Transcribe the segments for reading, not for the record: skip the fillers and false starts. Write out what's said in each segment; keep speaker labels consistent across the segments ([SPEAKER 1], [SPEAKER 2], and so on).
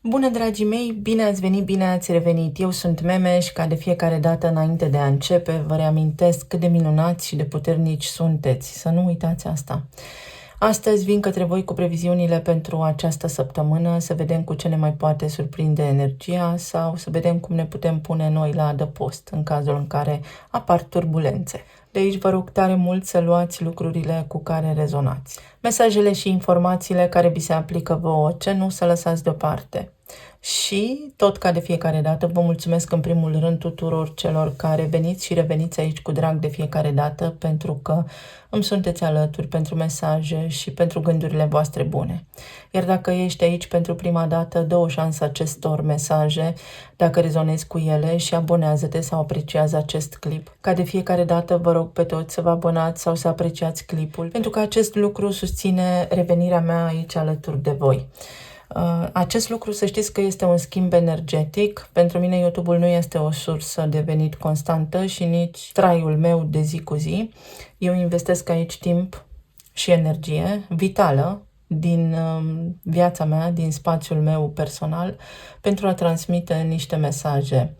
[SPEAKER 1] Bună, dragii mei! Bine ați venit, bine ați revenit! Eu sunt Meme și ca de fiecare dată înainte de a începe, vă reamintesc cât de minunați și de puternici sunteți. Să nu uitați asta. Astăzi vin către voi cu previziunile pentru această săptămână, să vedem cu ce ne mai poate surprinde energia sau să vedem cum ne putem pune noi la adăpost în cazul în care apar turbulențe. De aici vă rog tare mult să luați lucrurile cu care rezonați. Mesajele și informațiile care vi se aplică vouă, ce nu, să lăsați deoparte. Și, tot ca de fiecare dată, vă mulțumesc în primul rând tuturor celor care veniți și reveniți aici cu drag de fiecare dată, pentru că îmi sunteți alături pentru mesaje și pentru gândurile voastre bune. Iar dacă ești aici pentru prima dată, dă o șansă acestor mesaje, dacă rezonezi cu ele, și abonează-te sau apreciază acest clip. Ca de fiecare dată, vă rog pe toți să vă abonați sau să apreciați clipul, pentru că acest lucru susține revenirea mea aici alături de voi. Acest lucru, să știți că este un schimb energetic. Pentru mine YouTube-ul nu este o sursă de venit constantă și nici traiul meu de zi cu zi. Eu investesc aici timp și energie vitală din viața mea, din spațiul meu personal, pentru a transmite niște mesaje.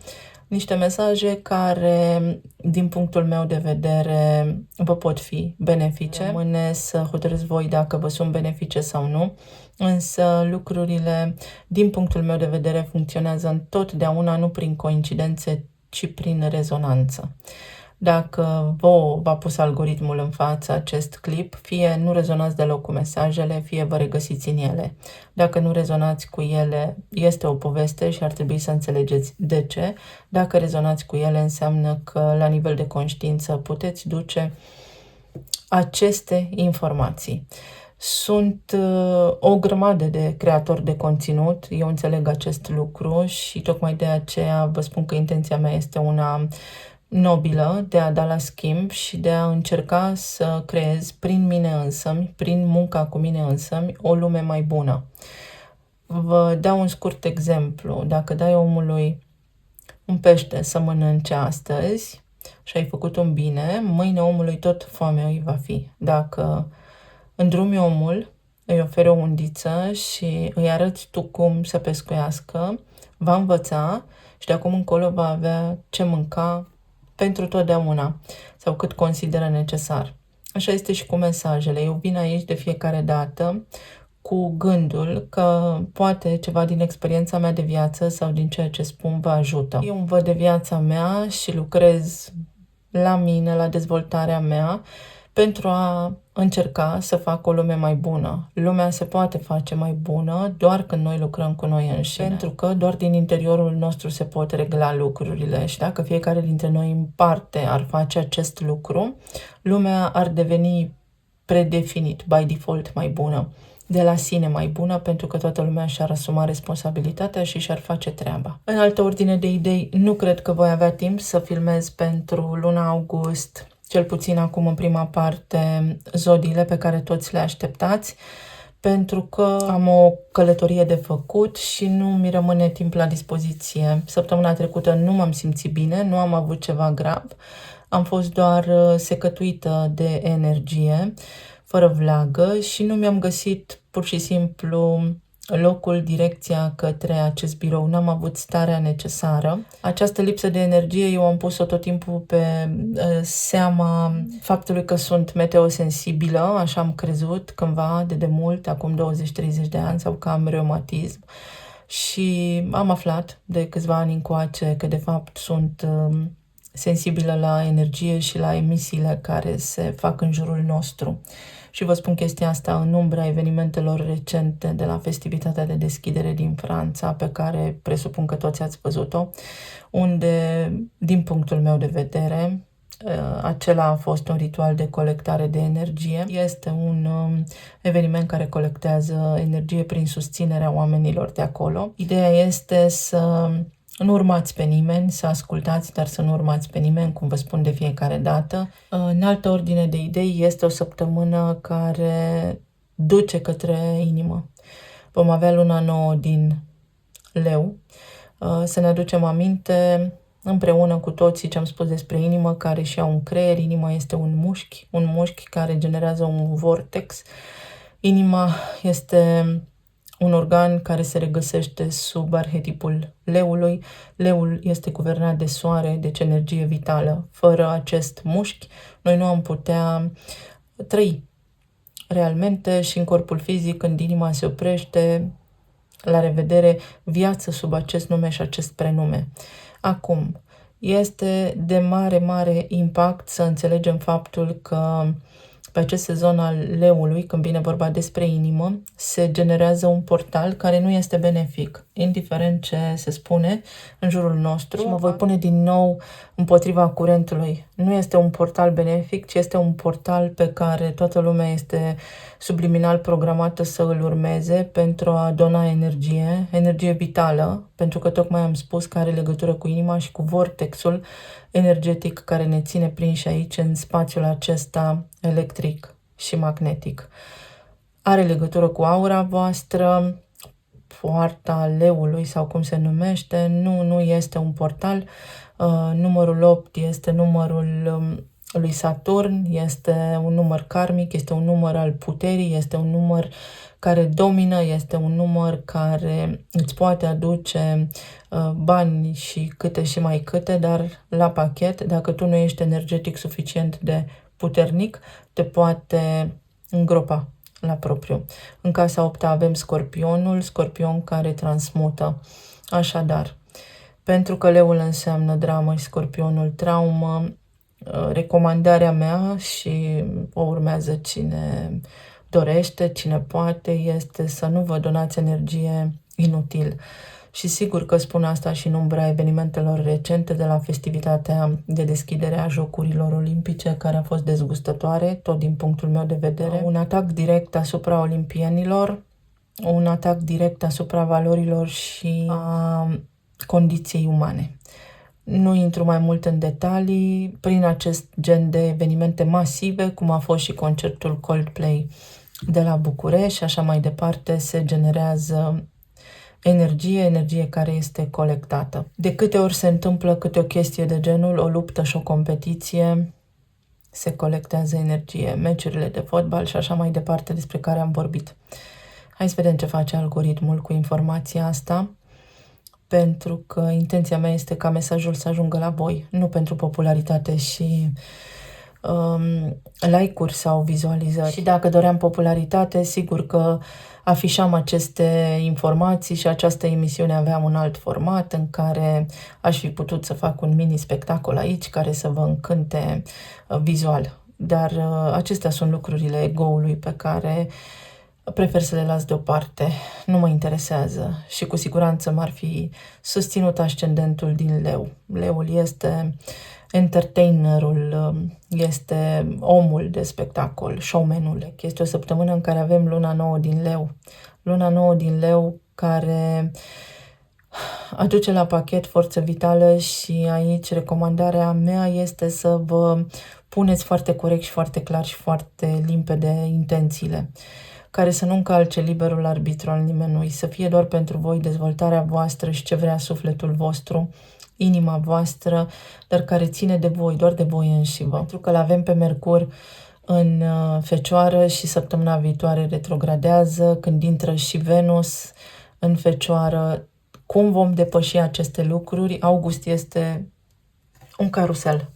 [SPEAKER 1] Niște mesaje care, din punctul meu de vedere, vă pot fi benefice. Rămâne să hotărâți voi dacă vă sunt benefice sau nu, însă lucrurile, din punctul meu de vedere, funcționează întotdeauna nu prin coincidențe, ci prin rezonanță. Dacă v-a pus algoritmul în față acest clip, fie nu rezonați deloc cu mesajele, fie vă regăsiți în ele. Dacă nu rezonați cu ele, este o poveste și ar trebui să înțelegeți de ce. Dacă rezonați cu ele, înseamnă că la nivel de conștiință puteți duce aceste informații. Sunt o grămadă de creatori de conținut, eu înțeleg acest lucru și tocmai de aceea vă spun că intenția mea este una nobilă, de a da la schimb și de a încerca să creez prin mine însămi, prin munca cu mine însămi, o lume mai bună. Vă dau un scurt exemplu. Dacă dai omului un pește să mănânce astăzi și ai făcut un bine, mâine omului tot foamea îi va fi. Dacă îndrumi omul, îi oferi o undiță și îi arăți tu cum să pescuiască, va învăța și de acum încolo va avea ce mânca pentru totdeauna sau cât consideră necesar. Așa este și cu mesajele. Eu vin aici de fiecare dată cu gândul că poate ceva din experiența mea de viață sau din ceea ce spun vă ajută. Eu îmi văd de viața mea și lucrez la mine, la dezvoltarea mea, pentru a încerca să fac o lume mai bună. Lumea se poate face mai bună doar când noi lucrăm cu noi înșine. Pentru că doar din interiorul nostru se pot regla lucrurile și dacă fiecare dintre noi în parte ar face acest lucru, lumea ar deveni predefinit, by default, mai bună, de la sine mai bună, pentru că toată lumea și-ar asuma responsabilitatea și și-ar face treaba. În altă ordine de idei, nu cred că voi avea timp să filmez pentru luna august, cel puțin acum în prima parte, zodiile pe care toți le așteptați, pentru că am o călătorie de făcut și nu mi rămâne timp la dispoziție. Săptămâna trecută nu m-am simțit bine, nu am avut ceva grav, am fost doar secătuită de energie, fără vlagă și nu mi-am găsit pur și simplu locul, direcția către acest birou. N-am avut starea necesară. Această lipsă de energie eu am pus-o tot timpul pe seama faptului că sunt meteosensibilă, așa am crezut cândva de demult, acum 20-30 de ani, sau că am reumatism. Și am aflat de câțiva ani încoace că de fapt sunt sensibilă la energie și la emisiile care se fac în jurul nostru. Și vă spun chestia asta în umbra evenimentelor recente de la festivitatea de deschidere din Franța, pe care presupun că toți ați văzut-o, unde, din punctul meu de vedere, acela a fost un ritual de colectare de energie. Este un eveniment care colectează energie prin susținerea oamenilor de acolo. Ideea este să nu urmați pe nimeni, să ascultați, dar să nu urmați pe nimeni, cum vă spun de fiecare dată. În altă ordine de idei, este o săptămână care duce către inimă. Vom avea luna nouă din Leu. Să ne aducem aminte împreună cu toții ce am spus despre inimă, care și-a un creier. Inima este un mușchi care generează un vortex. Inima este un organ care se regăsește sub arhetipul leului. Leul este guvernat de soare, deci energie vitală. Fără acest mușchi, noi nu am putea trăi realmente și în corpul fizic, când inima se oprește, la revedere, viață sub acest nume și acest prenume. Acum, este de mare, mare impact să înțelegem faptul că pe acest sezon al leului, când vine vorba despre inimă, se generează un portal care nu este benefic, indiferent ce se spune în jurul nostru. Și mă voi pune din nou împotriva curentului. Nu este un portal benefic, ci este un portal pe care toată lumea este subliminal programată să îl urmeze pentru a dona energie vitală, pentru că tocmai am spus că are legătură cu inima și cu vortexul energetic care ne ține prinși aici, în spațiul acesta electric și magnetic. Are legătură cu aura voastră, poarta leului sau cum se numește, nu este un portal. Numărul 8 este numărul lui Saturn, este un număr karmic, este un număr al puterii, este un număr care domină, este un număr care îți poate aduce bani și câte și mai câte, dar la pachet, dacă tu nu ești energetic suficient de puternic, te poate îngropa la propriu. În casa 8 avem scorpion care transmută. Așadar, pentru că leul înseamnă dramă și scorpionul traumă, recomandarea mea, și o urmează cine dorește, cine poate, este să nu vă donați energie inutil. Și sigur că spun asta și în umbra evenimentelor recente de la festivitatea de deschidere a Jocurilor Olimpice, care a fost dezgustătoare, tot din punctul meu de vedere. Un atac direct asupra olimpienilor, un atac direct asupra valorilor și a condiției umane. Nu intru mai mult în detalii. Prin acest gen de evenimente masive, cum a fost și concertul Coldplay de la București și așa mai departe, se generează energie care este colectată. De câte ori se întâmplă câte o chestie de genul, o luptă și o competiție, se colectează energie. Meciurile de fotbal și așa mai departe, despre care am vorbit. Hai să vedem ce face algoritmul cu informația asta, pentru că intenția mea este ca mesajul să ajungă la voi, nu pentru popularitate și like-uri sau vizualizări. Și dacă doream popularitate, sigur că afișam aceste informații și această emisiune avea un alt format în care aș fi putut să fac un mini spectacol aici care să vă încânte vizual. Dar acestea sunt lucrurile ego-ului pe care prefer să le las deoparte. Nu mă interesează și cu siguranță m-ar fi susținut ascendentul din leu. Leul este entertainerul, este omul de spectacol, showmanul. Este o săptămână în care avem luna nouă din leu. Luna nouă din leu care aduce la pachet forță vitală și aici recomandarea mea este să vă puneți foarte corect și foarte clar și foarte limpede intențiile, care să nu încalce liberul arbitru al nimănui, să fie doar pentru voi dezvoltarea voastră și ce vrea sufletul vostru, inima voastră, dar care ține de voi, doar de voi înșivă. Pentru că l-avem pe Mercur în Fecioară și săptămâna viitoare retrogradează, când intră și Venus în Fecioară. Cum vom depăși aceste lucruri? August este un carusel,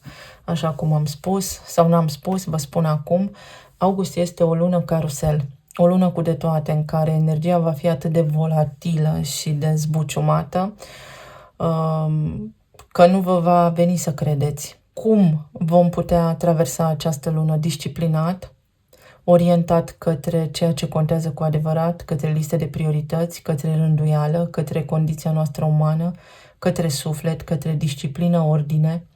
[SPEAKER 1] așa cum am spus, sau n-am spus, vă spun acum. August este o lună carusel, o lună cu de toate, în care energia va fi atât de volatilă și de zbuciumată, că nu vă va veni să credeți. Cum vom putea traversa această lună? Disciplinat, orientat către ceea ce contează cu adevărat, către liste de priorități, către rânduială, către condiția noastră umană, către suflet, către disciplină, ordine,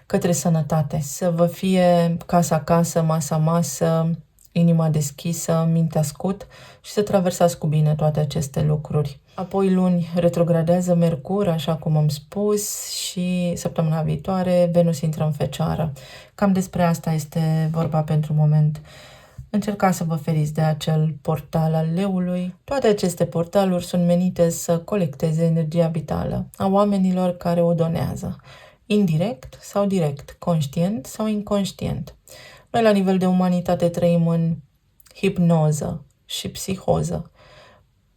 [SPEAKER 1] către sănătate. Să vă fie casa, masă, inima deschisă, mintea scut și să traversați cu bine toate aceste lucruri. Apoi luni retrogradează Mercur, așa cum am spus, și săptămâna viitoare Venus intră în Fecioară. Cam despre asta este vorba pentru moment. Încercați să vă feriți de acel portal al leului. Toate aceste portaluri sunt menite să colecteze energia vitală a oamenilor care o donează, indirect sau direct, conștient sau inconștient. Noi, la nivel de umanitate, trăim în hipnoză și psihoză,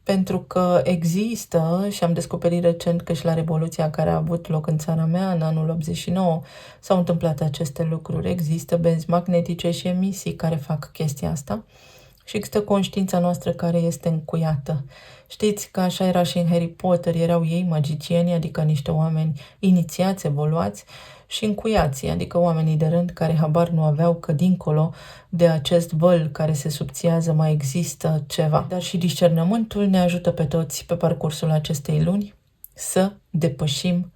[SPEAKER 1] pentru că există, și am descoperit recent că și la Revoluția care a avut loc în țara mea în anul 89 s-au întâmplat aceste lucruri. Există benzi magnetice și emisii care fac chestia asta și există conștiința noastră care este încuiată. Știți că așa era și în Harry Potter, erau ei magicieni, adică niște oameni inițiați, evoluați, și încuiații, adică oamenii de rând care habar nu aveau că dincolo de acest văl care se subțiază mai există ceva. Dar și discernământul ne ajută pe toți pe parcursul acestei luni să depășim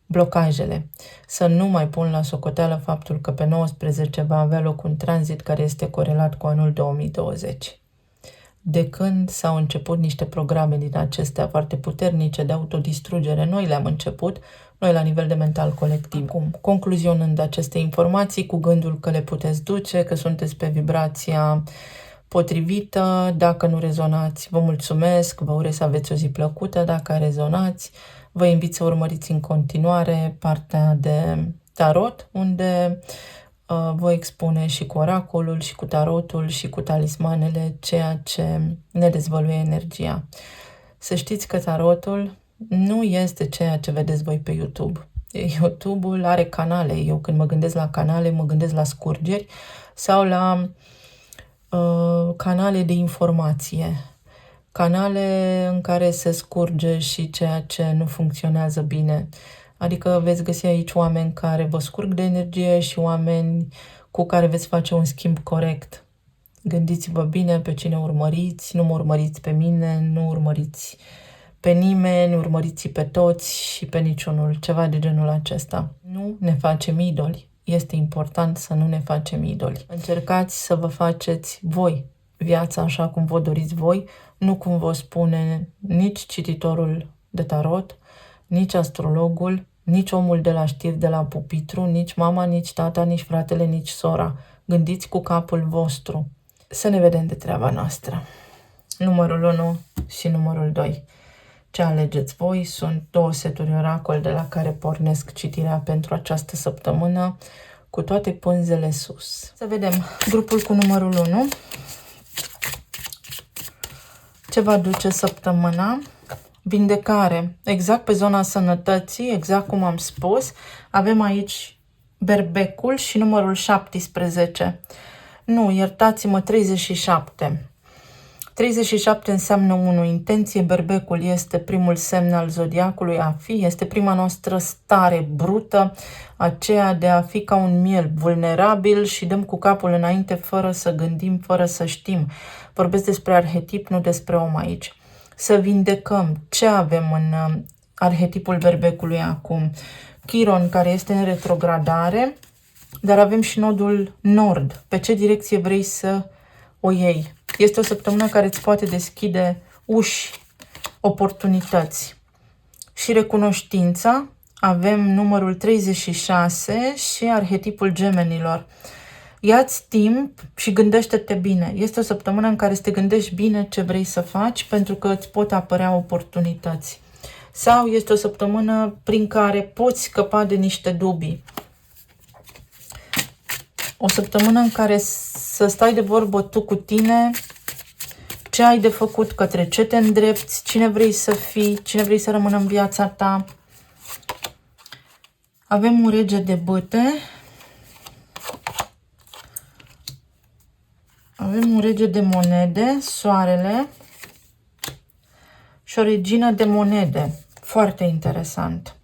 [SPEAKER 1] blocajele. Să nu mai pun la socoteală faptul că pe 19 va avea loc un tranzit care este corelat cu anul 2020. De când s-au început niște programe din acestea foarte puternice de autodistrugere, noi le-am început, noi la nivel de mental colectiv. Concluzionând aceste informații cu gândul că le puteți duce, că sunteți pe vibrația potrivită, dacă nu rezonați, vă mulțumesc, vă urez să aveți o zi plăcută, dacă rezonați, vă invit să urmăriți în continuare partea de tarot, unde voi expune și cu oracolul, și cu tarotul, și cu talismanele, ceea ce ne dezvăluie energia. Să știți că tarotul nu este ceea ce vedeți voi pe YouTube. YouTube-ul are canale. Eu când mă gândesc la canale, mă gândesc la scurgeri sau la canale de informație. Canale în care se scurge și ceea ce nu funcționează bine. Adică veți găsi aici oameni care vă scurg de energie și oameni cu care veți face un schimb corect. Gândiți-vă bine pe cine urmăriți, nu mă urmăriți pe mine, nu urmăriți pe nimeni, urmăriți pe toți și pe niciunul, ceva de genul acesta. Nu ne facem idoli. Este important să nu ne facem idoli. Încercați să vă faceți voi viața așa cum vă doriți voi, nu cum vă spune nici cititorul de tarot, nici astrologul, nici omul de la știri de la pupitru, nici mama, nici tata, nici fratele, nici sora. Gândiți cu capul vostru. Să ne vedem de treaba noastră. Numărul 1 și numărul 2. Ce alegeți voi? Sunt 2 seturi oracol de la care pornesc citirea pentru această săptămână, cu toate pânzele sus. Să vedem grupul cu numărul 1. Ce va duce săptămâna? Vindecare. Exact pe zona sănătății, exact cum am spus. Avem aici berbecul și numărul 17. Nu, iertați-mă, 37. 37 înseamnă 1. Intenție, berbecul este primul semn al zodiacului a fi, este prima noastră stare brută, aceea de a fi ca un miel, vulnerabil și dăm cu capul înainte fără să gândim, fără să știm. Vorbesc despre arhetip, nu despre om aici. Să vindecăm. Ce avem în arhetipul berbecului acum? Chiron, care este în retrogradare, dar avem și nodul nord. Pe ce direcție vrei să o iei? Este o săptămână care îți poate deschide uși, oportunități. Și recunoștința, avem numărul 36 și arhetipul gemenilor. Ia-ți timp și gândește-te bine. Este o săptămână în care să te gândești bine ce vrei să faci, pentru că îți pot apărea oportunități. Sau este o săptămână prin care poți scăpa de niște dubii. O săptămână în care să stai de vorbă tu cu tine, ce ai de făcut, către ce te îndrepți, cine vrei să fii, cine vrei să rămână în viața ta. Avem un rege de bâte. Avem un rege de monede, soarele și o regină de monede. Foarte interesant.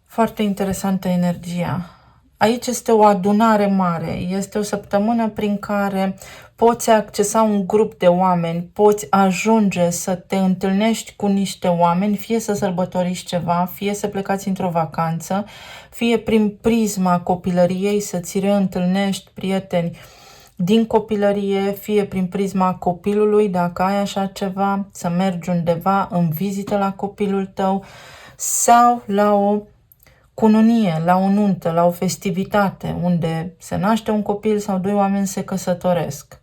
[SPEAKER 1] Foarte interesantă energia. Aici este o adunare mare. Este o săptămână prin care poți accesa un grup de oameni, poți ajunge să te întâlnești cu niște oameni, fie să sărbătoriți ceva, fie să plecați într-o vacanță, fie prin prisma copilăriei să-ți reîntâlnești prieteni din copilărie, fie prin prisma copilului, dacă ai așa ceva, să mergi undeva în vizită la copilul tău sau la o cununie, la o nuntă, la o festivitate unde se naște un copil sau 2 oameni se căsătoresc.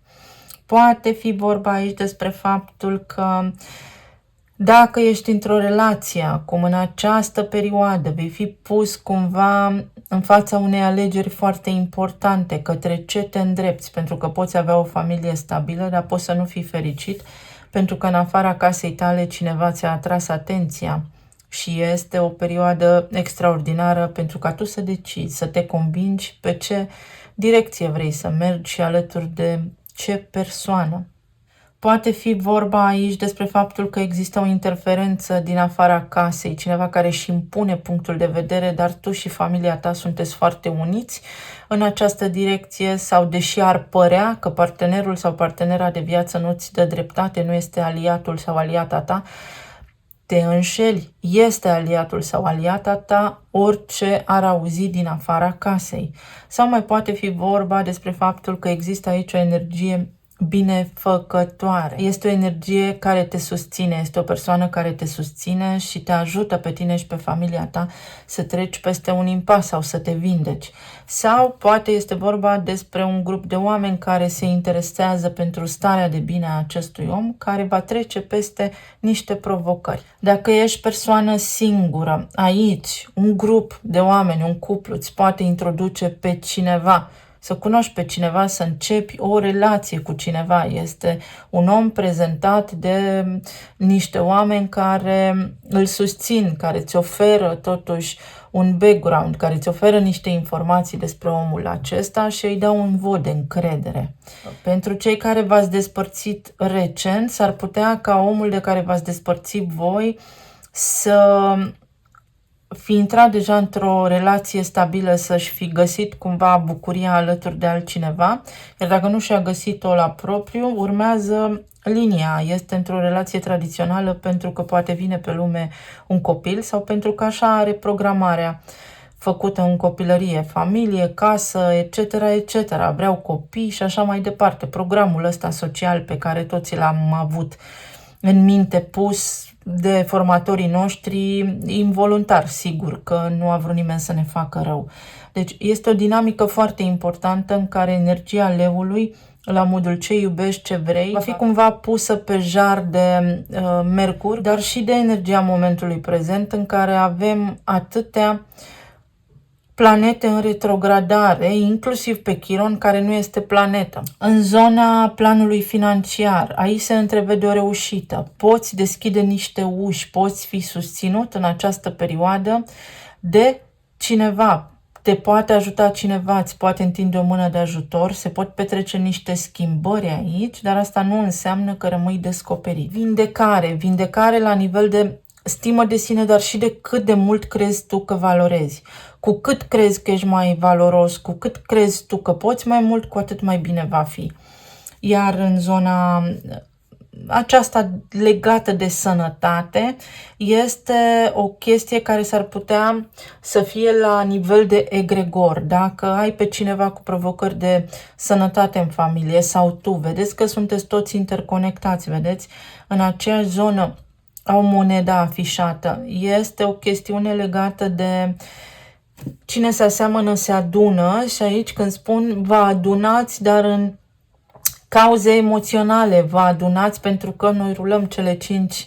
[SPEAKER 1] Poate fi vorba aici despre faptul că Dacă ești într-o relație acum, în această perioadă, vei fi pus cumva în fața unei alegeri foarte importante, către ce te îndrepți, pentru că poți avea o familie stabilă, dar poți să nu fii fericit, pentru că în afara casei tale cineva ți-a atras atenția și este o perioadă extraordinară pentru ca tu să decizi, să te convingi pe ce direcție vrei să mergi și alături de ce persoană. Poate fi vorba aici despre faptul că există o interferență din afara casei, cineva care își impune punctul de vedere, dar tu și familia ta sunteți foarte uniți în această direcție, sau deși ar părea că partenerul sau partenera de viață nu ți dă dreptate, nu este aliatul sau aliata ta, te înșeli, este aliatul sau aliata ta orice ar auzi din afara casei. Sau mai poate fi vorba despre faptul că există aici o energie binefăcătoare. Este o energie care te susține, este o persoană care te susține și te ajută pe tine și pe familia ta să treci peste un impas sau să te vindeci. Sau poate este vorba despre un grup de oameni care se interesează pentru starea de bine a acestui om, care va trece peste niște provocări. Dacă ești persoană singură, aici un grup de oameni, un cuplu îți poate introduce pe cineva, să cunoști pe cineva, să începi o relație cu cineva. Este un om prezentat de niște oameni care îl susțin, care îți oferă totuși un background, care îți oferă niște informații despre omul acesta și îi dau un vot de încredere. Pentru cei care v-ați despărțit recent, s-ar putea ca omul de care v-ați despărțit voi să fi intrat deja într-o relație stabilă, să-și fi găsit cumva bucuria alături de altcineva, iar dacă nu și-a găsit-o la propriu, urmează linia. Este într-o relație tradițională pentru că poate vine pe lume un copil sau pentru că așa are programarea făcută în copilărie, familie, casă, etc., etc. Vreau copii și așa mai departe. Programul ăsta social pe care toți l-am avut în minte, pus de formatorii noștri, involuntar, sigur, că nu a vrut nimeni să ne facă rău. Deci este o dinamică foarte importantă în care energia leului, la modul ce iubești, ce vrei, va fi cumva pusă pe jar de Mercur, dar și de energia momentului prezent, în care avem atâtea planete în retrogradare, inclusiv pe Chiron, care nu este planetă. În zona planului financiar, aici se întrevede o reușită. Poți deschide niște uși, poți fi susținut în această perioadă de cineva. Te poate ajuta cineva, îți poate întinde o mână de ajutor, se pot petrece niște schimbări aici, dar asta nu înseamnă că rămâi descoperit. Vindecare la nivel de stimă de sine, dar și de cât de mult crezi tu că valorezi. Cu cât crezi că ești mai valoros, cu cât crezi tu că poți mai mult, cu atât mai bine va fi. Iar în zona aceasta legată de sănătate, este o chestie care s-ar putea să fie la nivel de egregor. Dacă ai pe cineva cu provocări de sănătate în familie sau tu, vedeți că sunteți toți interconectați, vedeți, în aceeași zonă au moneda afișată. Este o chestiune legată de cine se aseamănă se adună și aici când spun vă adunați, dar în cauze emoționale, vă adunați pentru că noi rulăm cele 5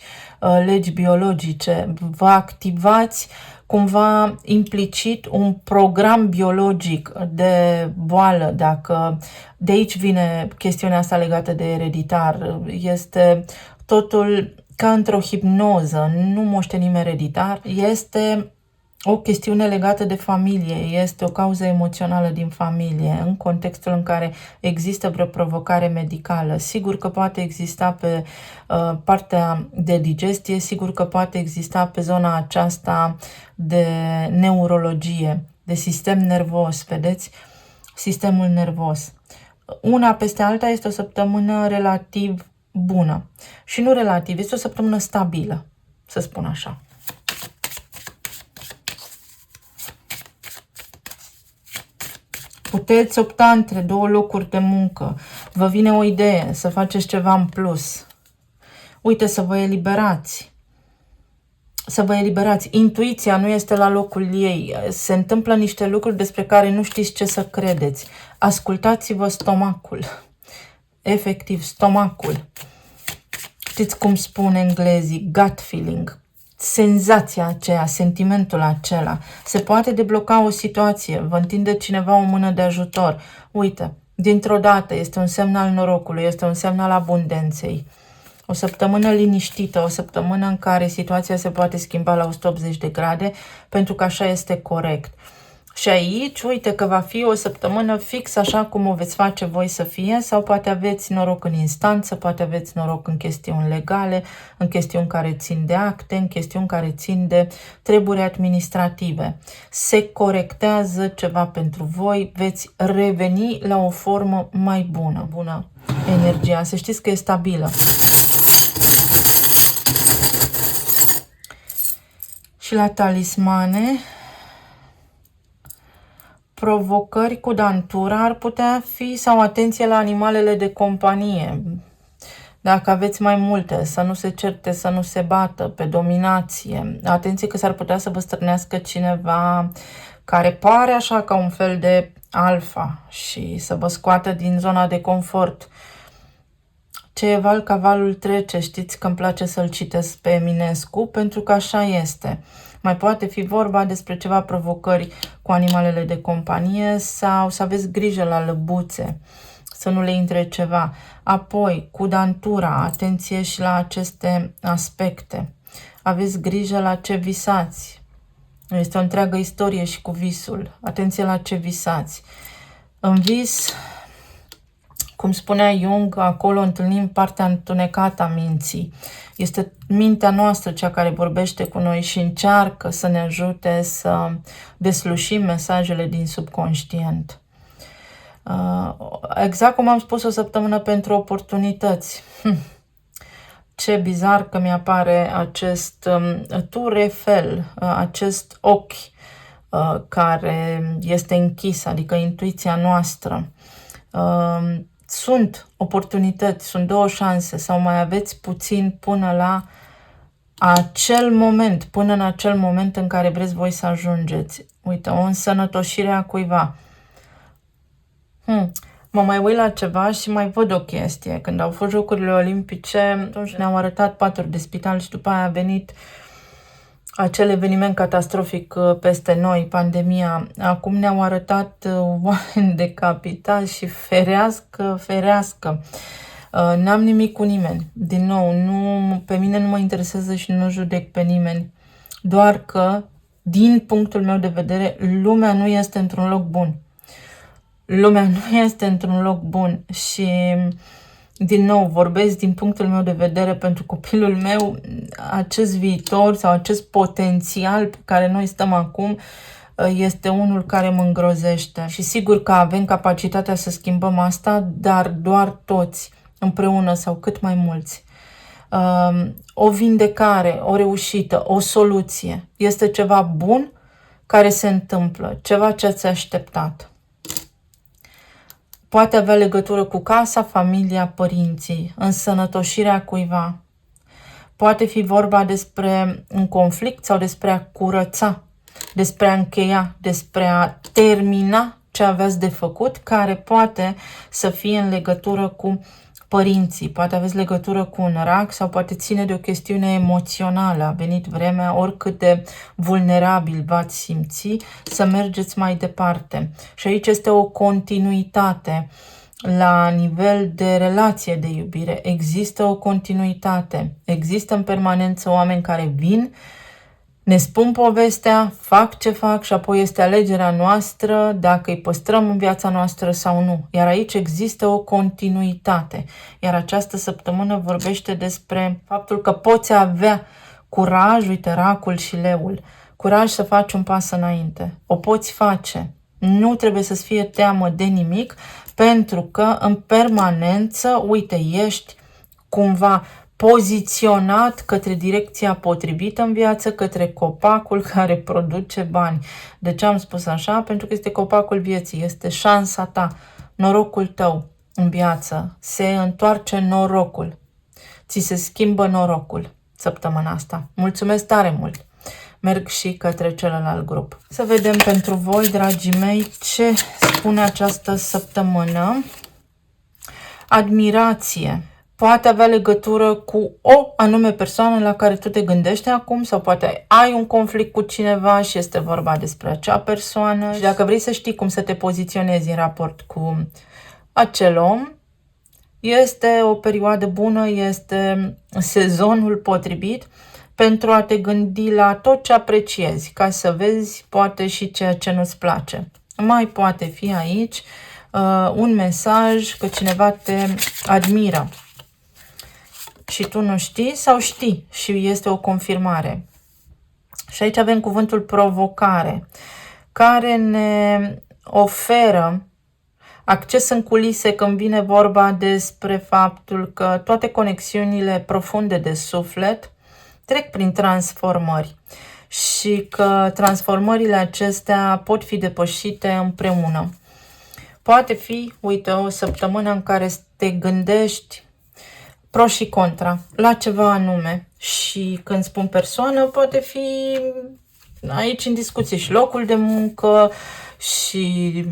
[SPEAKER 1] legi biologice, vă activați cumva implicit un program biologic de boală, dacă de aici vine chestiunea asta legată de ereditar, este totul ca într-o hipnoză, nu moștenim ereditar, este o chestiune legată de familie, este o cauză emoțională din familie, în contextul în care există vreo provocare medicală. Sigur că poate exista pe partea de digestie, sigur că poate exista pe zona aceasta de neurologie, de sistem nervos, vedeți? Sistemul nervos. Una peste alta este o săptămână relativ bună. Și nu relativ, este o săptămână stabilă, să spun așa. Puteți opta între 2 locuri de muncă. Vă vine o idee să faceți ceva în plus. Uite, să vă eliberați. Să vă eliberați. Intuiția nu este la locul ei. Se întâmplă niște lucruri despre care nu știți ce să credeți. Ascultați-vă stomacul. Efectiv, stomacul. Știți cum spun englezii? Gut feeling. Senzația aceea, sentimentul acela. Se poate debloca o situație, vă întinde cineva o mână de ajutor. Uite, dintr-o dată este un semn al norocului, este un semn al abundenței. O săptămână liniștită, o săptămână în care situația se poate schimba la 180 de grade, pentru că așa este corect. Și aici, uite că va fi o săptămână fix așa cum o veți face voi să fie, sau poate aveți noroc în instanță, poate aveți noroc în chestiuni legale, în chestiuni care țin de acte, în chestiuni care țin de treburi administrative. Se corectează ceva pentru voi, veți reveni la o formă mai bună. Bună energia, să știți că e stabilă. Și la talismane, provocări cu dantura ar putea fi, sau atenție la animalele de companie. Dacă aveți mai multe, să nu se certe, să nu se bată pe dominație. Atenție că s-ar putea să vă strânească cineva care pare așa ca un fel de alfa și să vă scoată din zona de confort. Ce val cavalul trece, știți că îmi place să-l citesc pe Eminescu, pentru că așa este. Mai poate fi vorba despre ceva provocări cu animalele de companie sau să aveți grijă la lăbuțe, să nu le intre ceva. Apoi, cu dantura, atenție și la aceste aspecte. Aveți grijă la ce visați. Este o întreagă istorie și cu visul. Atenție la ce visați. În vis, cum spunea Jung, acolo întâlnim partea întunecată a minții. Este mintea noastră cea care vorbește cu noi și încearcă să ne ajute să deslușim mesajele din subconștient. Exact cum am spus, o săptămână pentru oportunități. Ce bizar că mi-apare acest Tour Eiffel, acest ochi care este închis, adică intuiția noastră. Sunt oportunități, sunt două șanse sau mai aveți puțin până la acel moment, până în acel moment în care vreți voi să ajungeți. Uite, o însănătoșire a cuiva. Mă mai uit la ceva și mai văd o chestie. Când au fost Jocurile Olimpice, atunci ne-au arătat paturi de spital și după aia a venit acel eveniment catastrofic peste noi, pandemia. Acum ne-au arătat oameni decapitați și ferească. N-am nimic cu nimeni. Din nou, pe mine nu mă interesează și nu judec pe nimeni. Doar că, din punctul meu de vedere, lumea nu este într-un loc bun. Lumea nu este într-un loc bun și, din nou, vorbesc din punctul meu de vedere pentru copilul meu, acest viitor sau acest potențial pe care noi stăm acum este unul care mă îngrozește. Și sigur că avem capacitatea să schimbăm asta, dar doar toți împreună sau cât mai mulți. O vindecare, o reușită, o soluție este ceva bun care se întâmplă, ceva ce ți-a așteptat. Poate avea legătură cu casa, familia, părinții, însănătoșirea cuiva. Poate fi vorba despre un conflict sau despre a curăța, despre a încheia, despre a termina ce aveți de făcut, care poate să fie în legătură cu părinții. Poate aveți legătură cu un rac sau poate ține de o chestiune emoțională. A venit vremea, oricât de vulnerabil v-ați simți, să mergeți mai departe. Și aici este o continuitate la nivel de relație de iubire. Există o continuitate. Există în permanență oameni care vin, ne spun povestea, fac ce fac și apoi este alegerea noastră dacă îi păstrăm în viața noastră sau nu. Iar aici există o continuitate. Iar această săptămână vorbește despre faptul că poți avea curaj, uite, racul și leul, curaj să faci un pas înainte. O poți face. Nu trebuie să-ți fie teamă de nimic, pentru că în permanență, uite, ești cumva poziționat către direcția potrivită în viață, către copacul care produce bani. De ce am spus așa? Pentru că este copacul vieții, este șansa ta, norocul tău în viață. Se întoarce norocul, ți se schimbă norocul săptămâna asta. Mulțumesc tare mult! Merg și către celălalt grup. Să vedem pentru voi, dragii mei, ce spune această săptămână. Admirație. poate avea legătură cu o anume persoană la care tu te gândești acum sau poate ai un conflict cu cineva și este vorba despre acea persoană. Și dacă vrei să știi cum să te poziționezi în raport cu acel om, este o perioadă bună, este sezonul potrivit pentru a te gândi la tot ce apreciezi, ca să vezi poate și ceea ce nu-ți place. Mai poate fi aici un mesaj că cineva te admiră și tu nu știi sau știi și este o confirmare. Și aici avem cuvântul provocare, care ne oferă acces în culise când vine vorba despre faptul că toate conexiunile profunde de suflet trec prin transformări și că transformările acestea pot fi depășite împreună. Poate fi, uite, o săptămână în care te gândești pro și contra la ceva anume și când spun persoană, poate fi aici în discuție și locul de muncă și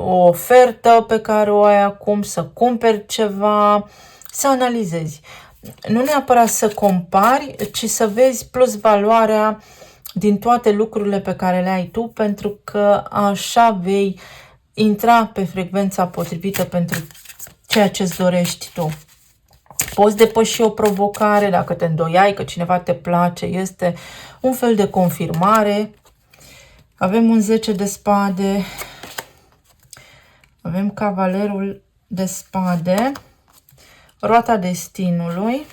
[SPEAKER 1] o ofertă pe care o ai acum, să cumperi ceva, să analizezi. Nu neapărat să compari, ci să vezi plus valoarea din toate lucrurile pe care le ai tu, pentru că așa vei intra pe frecvența potrivită pentru ceea ce îți dorești tu. Poți depăși o provocare dacă te îndoiai că cineva te place, este un fel de confirmare. Avem un 10 de spade, avem cavalerul de spade, roata destinului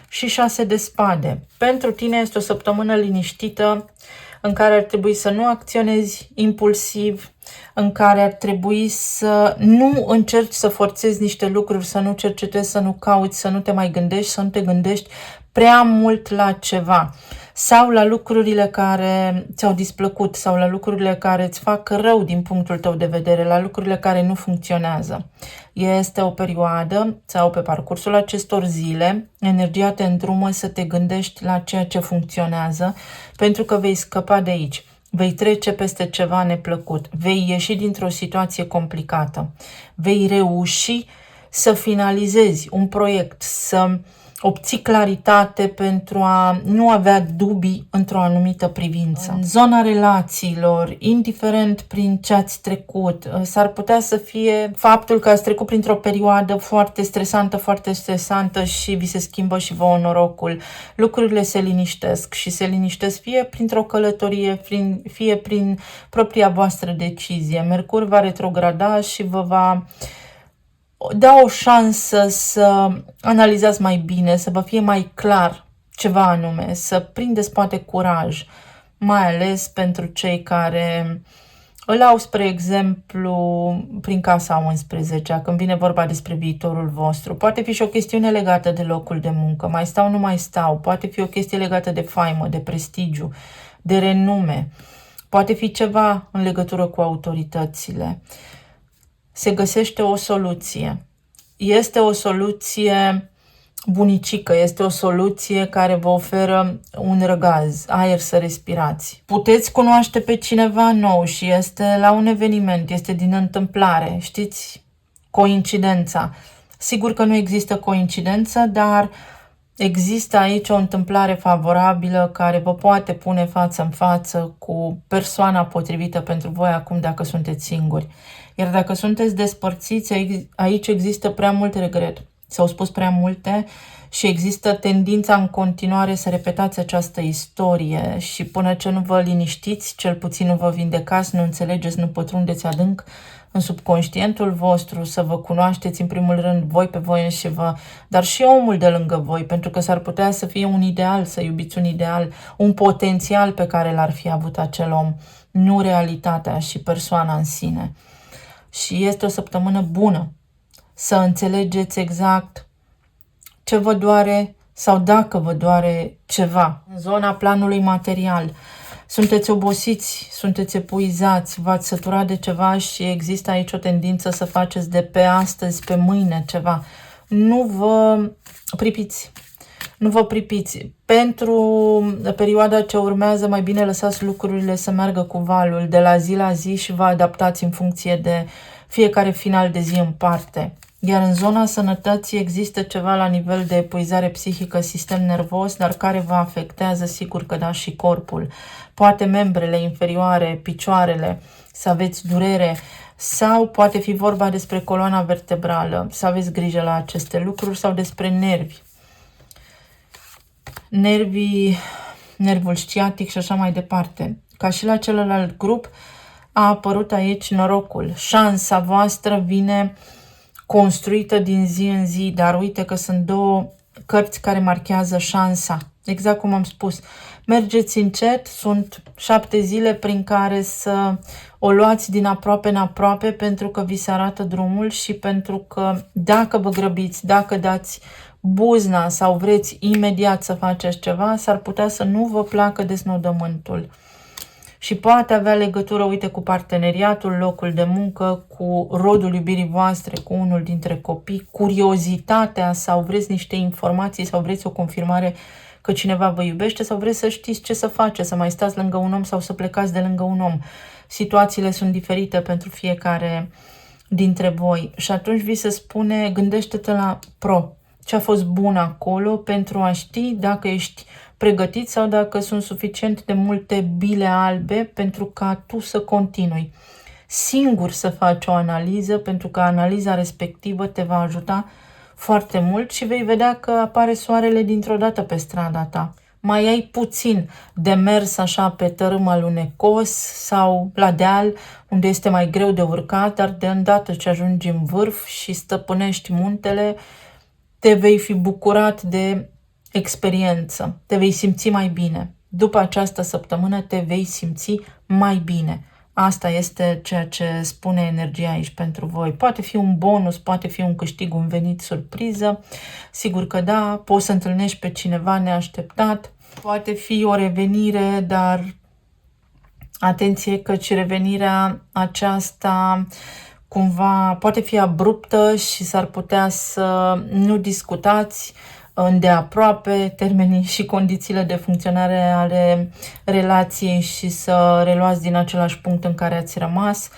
[SPEAKER 1] și 6 de spade. Pentru tine este o săptămână liniștită în care ar trebui să nu acționezi impulsiv, în care ar trebui să nu încerci să forțezi niște lucruri, să nu cercetezi, să nu cauți, să nu te mai gândești, să nu te gândești prea mult la ceva sau la lucrurile care ți-au displăcut sau la lucrurile care îți fac rău din punctul tău de vedere, la lucrurile care nu funcționează. Este o perioadă sau pe parcursul acestor zile, energia te îndrumă să te gândești la ceea ce funcționează, pentru că vei scăpa de aici. Vei trece peste ceva neplăcut, vei ieși dintr-o situație complicată, vei reuși să finalizezi un proiect, să obții claritate pentru a nu avea dubii într-o anumită privință. În zona relațiilor, indiferent prin ce ați trecut, s-ar putea să fie faptul că ați trecut printr-o perioadă foarte stresantă și vi se schimbă și vouă norocul. Lucrurile se liniștesc și se liniștesc fie printr-o călătorie, fie prin propria voastră decizie. Mercur va retrograda și vă va da o șansă să analizați mai bine, să vă fie mai clar ceva anume, să prindeți poate curaj, mai ales pentru cei care îl au, spre exemplu, prin casa 11, când vine vorba despre viitorul vostru. Poate fi și o chestiune legată de locul de muncă, mai stau, nu mai stau, poate fi o chestie legată de faimă, de prestigiu, de renume, poate fi ceva în legătură cu autoritățile. Se găsește o soluție. Este o soluție bunicică, este o soluție care vă oferă un răgaz, aer să respirați. Puteți cunoaște pe cineva nou și este la un eveniment, este din întâmplare, știți? Coincidența. Sigur că nu există coincidență, dar există aici o întâmplare favorabilă care vă poate pune față în față cu persoana potrivită pentru voi acum dacă sunteți singuri. Iar dacă sunteți despărțiți, aici există prea mult regret. S-au spus prea multe și există tendința în continuare să repetați această istorie și până ce nu vă liniștiți, cel puțin nu vă vindecați, nu înțelegeți, nu pătrundeți adânc în subconștientul vostru, să vă cunoașteți în primul rând voi pe voi înși vă, dar și omul de lângă voi, pentru că s-ar putea să fie un ideal, să iubiți un ideal, un potențial pe care l-ar fi avut acel om, nu realitatea și persoana în sine. Și este o săptămână bună să înțelegeți exact ce vă doare sau dacă vă doare ceva. În zona planului material, sunteți obosiți, sunteți epuizați, v-ați săturat de ceva și există aici o tendință să faceți de pe astăzi, pe mâine ceva. Nu vă pripiți. Nu vă pripiți. Pentru perioada ce urmează, mai bine lăsați lucrurile să meargă cu valul de la zi la zi și vă adaptați în funcție de fiecare final de zi în parte. Iar în zona sănătății există ceva la nivel de epuizare psihică, sistem nervos, dar care vă afectează, sigur că da, și corpul. Poate membrele inferioare, picioarele, să aveți durere, sau poate fi vorba despre coloana vertebrală, să aveți grijă la aceste lucruri, sau despre nervi. Nervul sciatic și așa mai departe. Ca și la celălalt grup, a apărut aici norocul. Șansa voastră vine construită din zi în zi, dar uite că sunt două cărți care marchează șansa. Exact cum am spus. Mergeți încet, sunt 7 zile prin care să o luați din aproape în aproape, pentru că vi se arată drumul și pentru că dacă vă grăbiți, dacă dați buzna sau vreți imediat să faceți ceva, s-ar putea să nu vă placă desnodământul. Și poate avea legătură, uite, cu parteneriatul, locul de muncă, cu rodul iubirii voastre, cu unul dintre copii, curiozitatea, sau vreți niște informații sau vreți o confirmare că cineva vă iubește, sau vreți să știți ce să faceți, să mai stați lângă un om sau să plecați de lângă un om. Situațiile sunt diferite pentru fiecare dintre voi și atunci vi se spune, gândește-te la pro. Ce a fost bun acolo pentru a ști dacă ești pregătit sau dacă sunt suficient de multe bile albe pentru ca tu să continui. Singur să faci o analiză, pentru că analiza respectivă te va ajuta foarte mult și vei vedea că apare soarele dintr-o dată pe strada ta. Mai ai puțin de mers așa pe tărâm alunecos sau la deal, unde este mai greu de urcat, dar de îndată ce ajungi în vârf și stăpânești muntele, te vei fi bucurat de experiență, te vei simți mai bine. După această săptămână te vei simți mai bine. Asta este ceea ce spune energia aici pentru voi. Poate fi un bonus, poate fi un câștig, un venit surpriză. Sigur că da, poți să întâlnești pe cineva neașteptat. Poate fi o revenire, dar atenție căci revenirea aceasta cumva poate fi abruptă și s-ar putea să nu discutați îndeaproape termenii și condițiile de funcționare ale relației și să reluați din același punct în care ați rămas.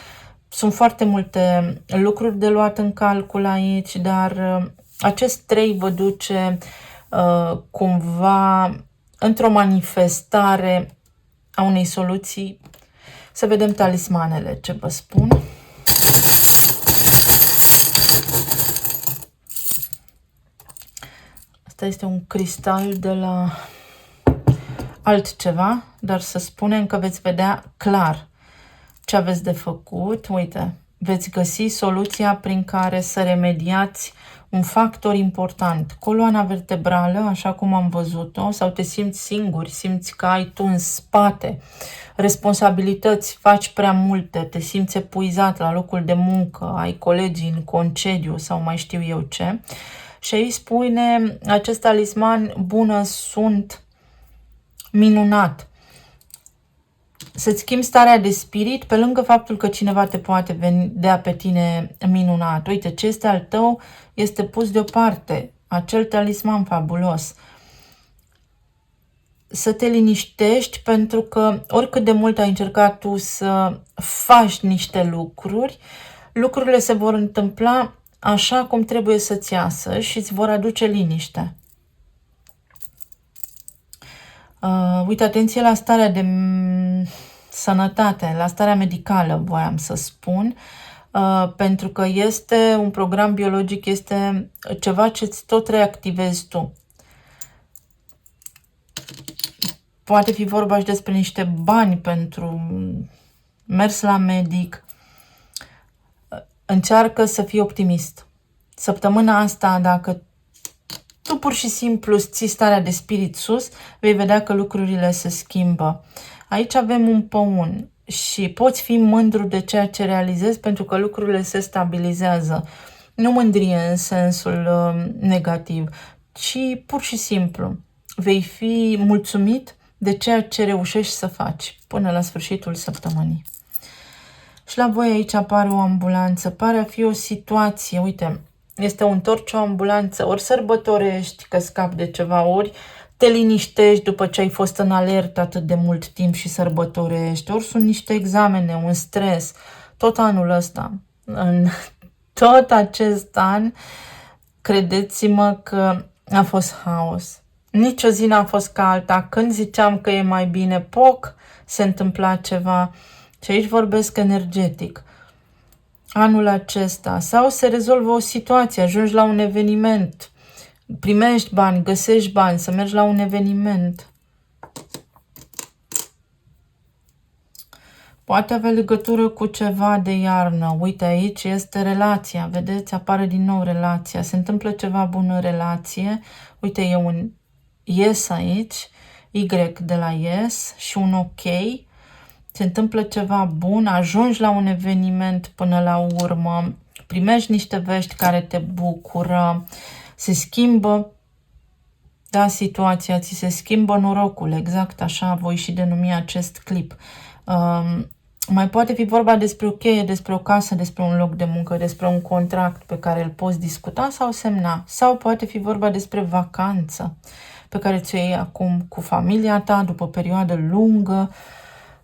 [SPEAKER 1] Sunt foarte multe lucruri de luat în calcul aici, dar acest 3 vă duce cumva într-o manifestare a unei soluții. Să vedem talismanele, ce vă spun. Asta este un cristal de la altceva, dar să spunem că veți vedea clar ce aveți de făcut. Uite, veți găsi soluția prin care să remediați un factor important. Coloana vertebrală, așa cum am văzut-o, sau te simți singur, simți că ai tu în spate responsabilități, faci prea multe, te simți epuizat la locul de muncă, ai colegii în concediu sau mai știu eu ce. Și aici spune acest talisman, bună sunt, minunat. Să-ți schimbi starea de spirit pe lângă faptul că cineva te poate vedea pe tine minunat. Uite, ce este al tău este pus deoparte, acel talisman fabulos. Să te liniștești pentru că oricât de mult ai încercat tu să faci niște lucruri, lucrurile se vor întâmpla așa cum trebuie să-ți iasă și îți vor aduce liniște. Uite, atenție la starea de sănătate, la starea medicală, voiam să spun, pentru că este un program biologic, este ceva ce îți tot reactivezi tu. Poate fi vorba și despre niște bani pentru mers la medic. Încearcă să fii optimist. Săptămâna asta, dacă tu pur și simplu îți ții starea de spirit sus, vei vedea că lucrurile se schimbă. Aici avem un păun și poți fi mândru de ceea ce realizezi pentru că lucrurile se stabilizează. Nu mândrie în sensul negativ, ci pur și simplu vei fi mulțumit de ceea ce reușești să faci până la sfârșitul săptămânii. Și la voi aici apare o ambulanță, pare a fi o situație, uite, este o întorci o ambulanță, ori sărbătorești că scapi de ceva, ori te liniștești după ce ai fost în alertă atât de mult timp și sărbătorești, ori sunt niște examene, un stres, tot anul ăsta, în tot acest an, credeți-mă că a fost haos. Nici o zi n-a fost ca alta. Când ziceam că e mai bine, se întâmpla ceva. Și aici vorbesc energetic. Anul acesta. Sau se rezolvă o situație, ajungi la un eveniment, primești bani, găsești bani, să mergi la un eveniment. Poate avea legătură cu ceva de iarnă. Uite, aici este relația. Vedeți? Apare din nou relația. Se întâmplă ceva bun în relație. Uite, e un yes aici. Y de la yes și un ok. Se întâmplă ceva bun. Ajungi la un eveniment până la urmă. Primești niște vești care te bucură. Se schimbă, da, situația. Ți se schimbă norocul. Exact așa voi și denumi acest clip. Mai poate fi vorba despre o cheie, despre o casă, despre un loc de muncă, despre un contract pe care îl poți discuta sau semna. Sau poate fi vorba despre vacanță pe care ți-o iei acum cu familia ta după o perioadă lungă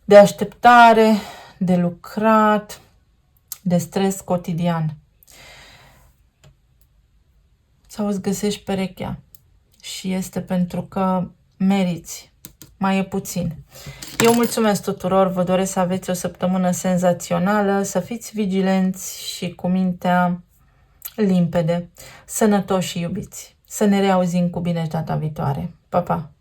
[SPEAKER 1] de așteptare, de lucrat, de stres cotidian. Sau îți găsești perechea și este pentru că meriți. Mai e puțin. Eu mulțumesc tuturor, vă doresc să aveți o săptămână senzațională, să fiți vigilenți și cu mintea limpede, sănătoși și iubiți. Să ne reauzim cu bine data viitoare. Pa, pa!